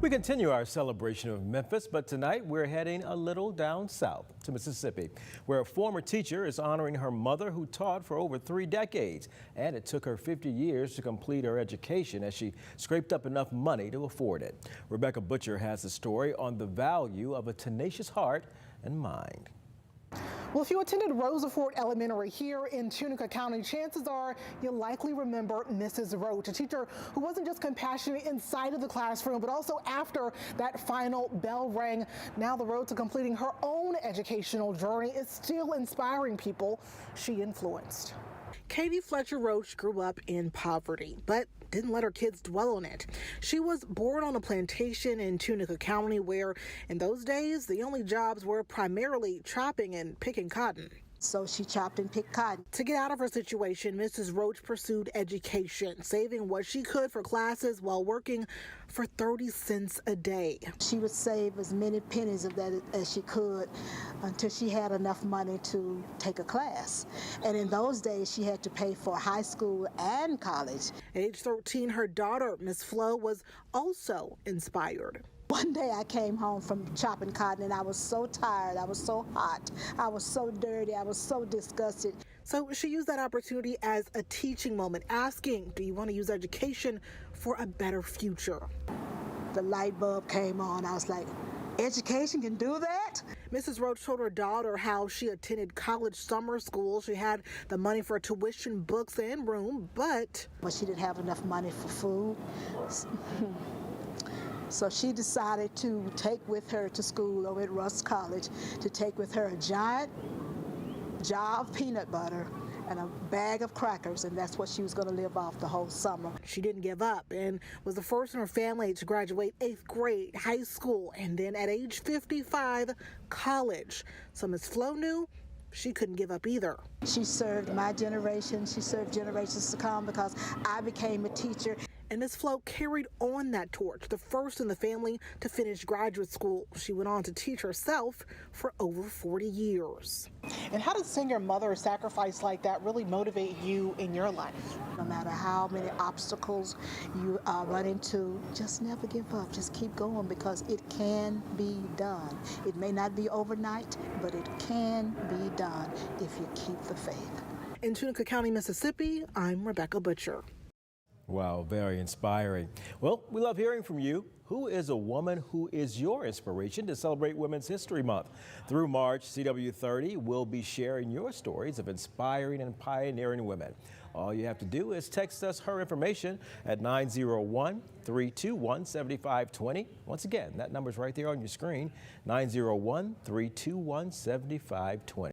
We continue our celebration of Memphis, but tonight we're heading a little down south to Mississippi, where a former teacher is honoring her mother who taught for over 3 decades. And it took her 50 years to complete her education as she scraped up enough money to afford it. Rebecca Butcher has the story on the value of a tenacious heart and mind. Well, if you attended Roosevelt Elementary here in Tunica County, chances are you'll likely remember Mrs. Roach, a teacher who wasn't just compassionate inside of the classroom, but also after that final bell rang. Now the road to completing her own educational journey is still inspiring people she influenced. Katie Fletcher Roach grew up in poverty, but didn't let her kids dwell on it. She was born on a plantation in Tunica County where, in those days, the only jobs were primarily chopping and picking cotton. So she chopped and picked cotton. To get out of her situation, Mrs. Roach pursued education, saving what she could for classes while working for 30 cents a day. She would save as many pennies of that as she could until she had enough money to take a class. And in those days, she had to pay for high school and college. At age 13, her daughter, Miss Flo, was also inspired. One day I came home from chopping cotton and I was so tired, I was so hot, I was so dirty, I was so disgusted. So she used that opportunity as a teaching moment, asking, do you want to use education for a better future? The light bulb came on. I was like, education can do that? Mrs. Roach told her daughter how she attended college summer school. She had the money for tuition, books, and room, but she didn't have enough money for food. So she decided to take with her to school over at Russ College, to take with her a giant jar of peanut butter and a bag of crackers, and that's what she was going to live off the whole summer. She didn't give up and was the first in her family to graduate 8th grade, high school, and then at age 55, college. So Miss Flo knew she couldn't give up either. She served my generation. She served generations to come because I became a teacher. And Miss Flo carried on that torch, the first in the family to finish graduate school. She went on to teach herself for over 40 years. And how does seeing your mother sacrifice like that really motivate you in your life? No matter how many obstacles you run into, just never give up. Just keep going because it can be done. It may not be overnight, but it can be done if you keep the faith. In Tunica County, Mississippi, I'm Rebecca Butcher. Wow, very inspiring. Well, we love hearing from you. Who is a woman who is your inspiration to celebrate Women's History Month? Through March, CW30 will be sharing your stories of inspiring and pioneering women. All you have to do is text us her information at 901-321-7520. Once again, that number's right there on your screen, 901-321-7520.